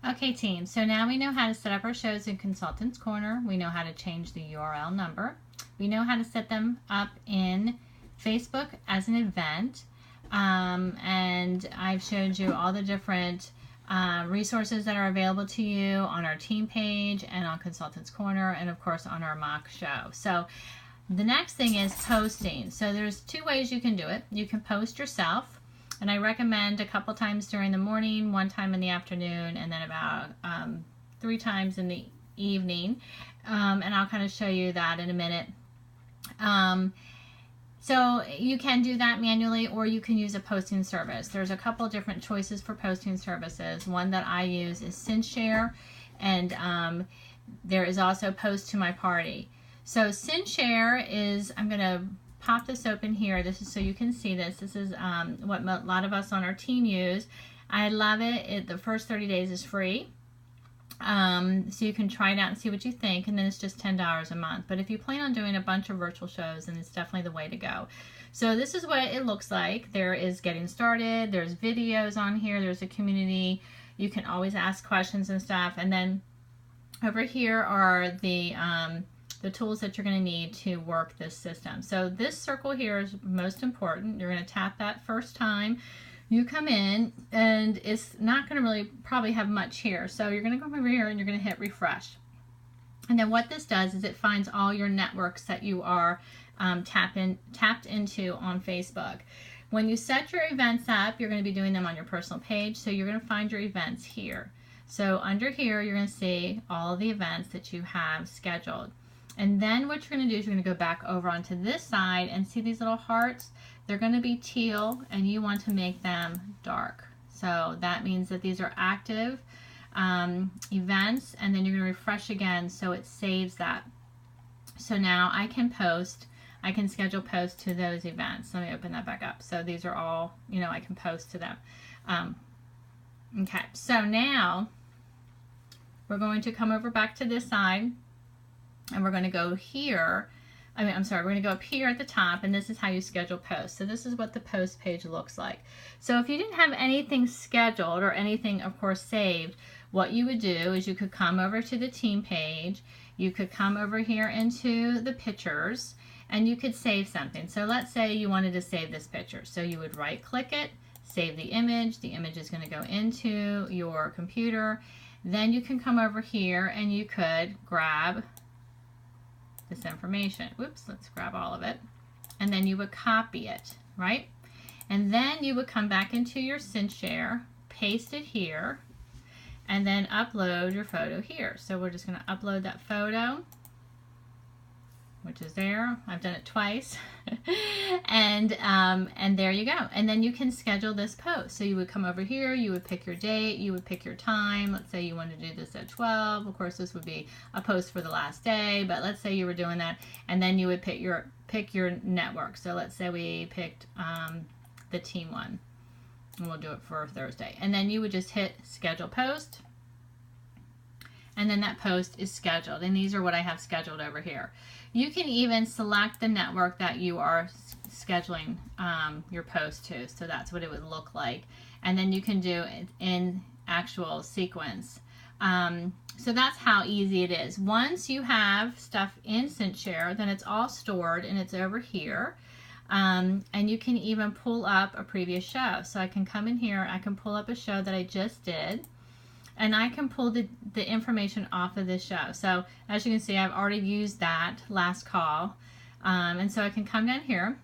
Okay, team, so now we know how to set up our shows in Consultants Corner. We know how to change the URL number. We know how to set them up in Facebook as an event. And I've showed you all the different resources that are available to you on our team page and on Consultants Corner, and of course on our mock show. So the next thing is posting. So there's two ways you can do it. You can post yourself, and I recommend a couple times during the morning, one time in the afternoon, and then about 3 times in the evening. And I'll kind of show you that in a minute. So you can do that manually, or you can use a posting service. There's a couple different choices for posting services. One that I use is SendShare, and there is also Post to My Party. So SendShare is, I'm going to pop this open here. This is so you can see this. This is what a lot of us on our team use. I love it. The first 30 days is free. So you can try it out and see what you think, and then it's just $10 a month. But if you plan on doing a bunch of virtual shows, then it's definitely the way to go. So this is what it looks like. There is getting started, there's videos on here, there's a community, you can always ask questions and stuff, and then over here are the tools that you're going to need to work this system. So this circle here is most important. You're going to tap that first time you come in, and it's not going to really probably have much here. So you're going to come over here and you're going to hit refresh. And then what this does is it finds all your networks that you are tapped into on Facebook. When you set your events up, you're going to be doing them on your personal page. So you're going to find your events here. So under here, you're going to see all the events that you have scheduled. And then what you're going to do is you're going to go back over onto this side and see these little hearts. They're going to be teal, and you want to make them dark. So that means that these are active events, and then you're going to refresh again so it saves that. So now I can post, I can schedule posts to those events. Let me open that back up. So these are all, you know, I can post to them. Okay, so now we're going to come over back to this side, and we're going to go here. we're going to go up here at the top, and this is how you schedule posts. So this is what the post page looks like. So if you didn't have anything scheduled or anything, of course, saved, what you would do is you could come over to the team page, you could come over here into the pictures, and you could save something. So let's say you wanted to save this picture. So you would right click it, save the image. The image is going to go into your computer. Then you can come over here and you could grab this information. Whoops, let's grab all of it. And then you would copy it, right? And then you would come back into your SendShare, paste it here, and then upload your photo here. So we're just going to upload that photo, which is there. I've done it twice. and there you go. And then you can schedule this post. So you would come over here, you would pick your date, you would pick your time. Let's say you wanted to do this at 12. Of course, this would be a post for the last day, but let's say you were doing that, and then you would pick your network. So let's say we picked the team one, and we'll do it for Thursday. And then you would just hit schedule post, and then that post is scheduled. And these are what I have scheduled over here. You can even select the network that you are scheduling your post to. So that's what it would look like. And then you can do it in actual sequence. So that's how easy it is. Once you have stuff in SendShare, then it's all stored and it's over here. And you can even pull up a previous show. So I can come in here, I can pull up a show that I just did, and I can pull the information off of this show. So as you can see, I've already used that last call. And so I can come down here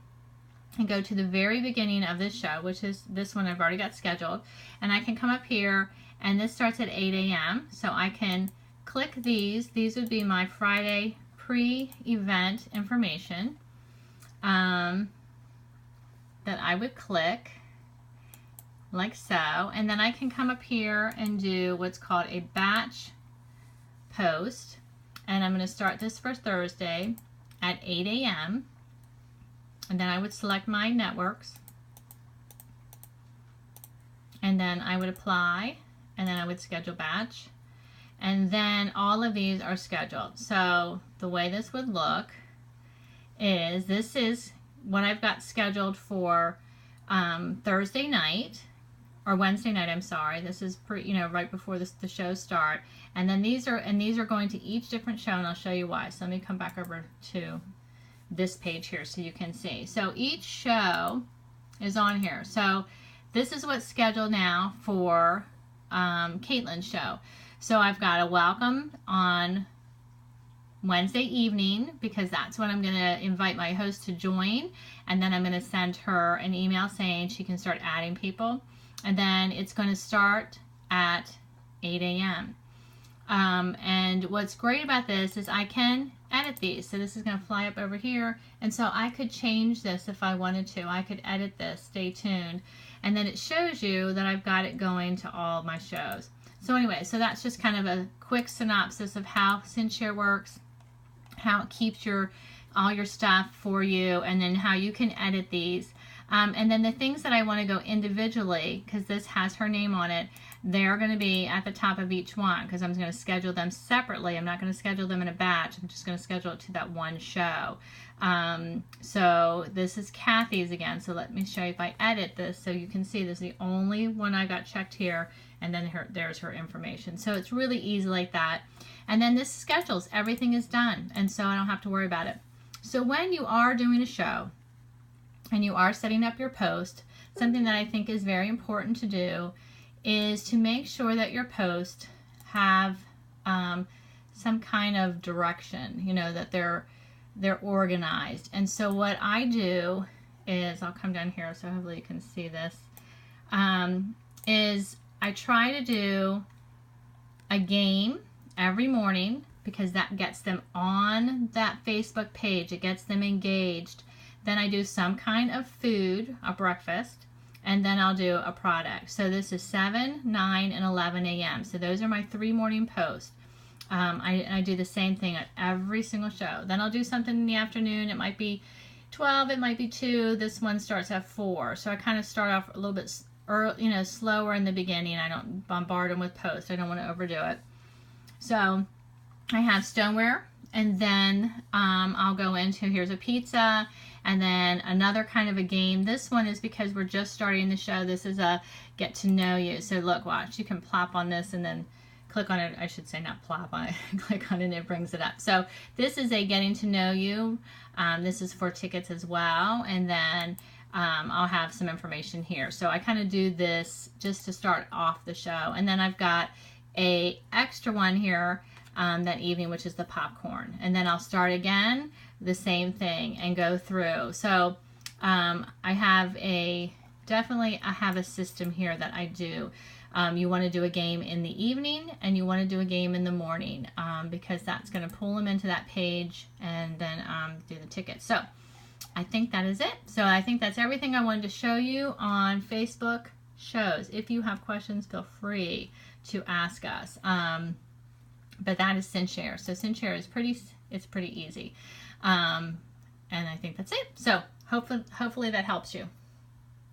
and go to the very beginning of this show, which is this one I've already got scheduled. And I can come up here, and this starts at 8 a.m. So I can click these. These would be my Friday pre-event information that I would click like so, and then I can come up here and do what's called a batch post, and I'm going to start this for Thursday at 8 a.m. and then I would select my networks, and then I would apply, and then I would schedule batch, and then all of these are scheduled. So the way this would look is, this is what I've got scheduled for Thursday night. or Wednesday night, I'm sorry. This is right before the shows start. And then these are going to each different show, and I'll show you why. So let me come back over to this page here so you can see. So each show is on here. So this is what's scheduled now for Caitlin's show. So I've got a welcome on Wednesday evening, because that's when I'm going to invite my host to join, and then I'm going to send her an email saying she can start adding people, and then it's going to start at 8 a.m. And what's great about this is I can edit these. So this is going to fly up over here, and so I could change this if I wanted to. I could edit this. Stay tuned. And then it shows you that I've got it going to all my shows. So anyway, so that's just kind of a quick synopsis of how SendShare works, how it keeps all your stuff for you, and then how you can edit these. And then the things that I want to go individually, because this has her name on it, they're going to be at the top of each one, because I'm going to schedule them separately. I'm not going to schedule them in a batch. I'm just going to schedule it to that one show. So this is Kathy's again. So let me show you if I edit this so you can see this is the only one I got checked here, and then there's her information. So it's really easy like that. And then this schedules, everything is done, and so I don't have to worry about it. So when you are doing a show and you are setting up your post, something that I think is very important to do is to make sure that your posts have some kind of direction, that they're organized. And so what I do is, I'll come down here so hopefully you can see this, is I try to do a game every morning, because that gets them on that Facebook page. It gets them engaged. Then I do some kind of food, a breakfast, and then I'll do a product. So this is 7, 9, and 11 a.m. So those are my 3 morning posts. I do the same thing at every single show. Then I'll do something in the afternoon. It might be 12, it might be 2. This one starts at 4. So I kind of start off a little bit slower in the beginning. I don't bombard them with posts. I don't want to overdo it. So I have stoneware, and then I'll go into, here's a pizza, and then another kind of a game. This one is because we're just starting the show. This is a get to know you. So look, watch, you can plop on this and then click on it. I should say not plop on it, click on it and it brings it up. So this is a getting to know you. This is for tickets as well, and then I'll have some information here. So I kind of do this just to start off the show, and then I've got a extra one here that evening, which is the popcorn, and then I'll start again the same thing and go through. So I have I have a system here that I do. You want to do a game in the evening, and you want to do a game in the morning, because that's going to pull them into that page, and then do the tickets. So I think that is it. So I think that's everything I wanted to show you on Facebook shows. If you have questions, feel free to ask us. But that is SendShare. So SendShare is pretty easy. And I think that's it. So hopefully that helps you.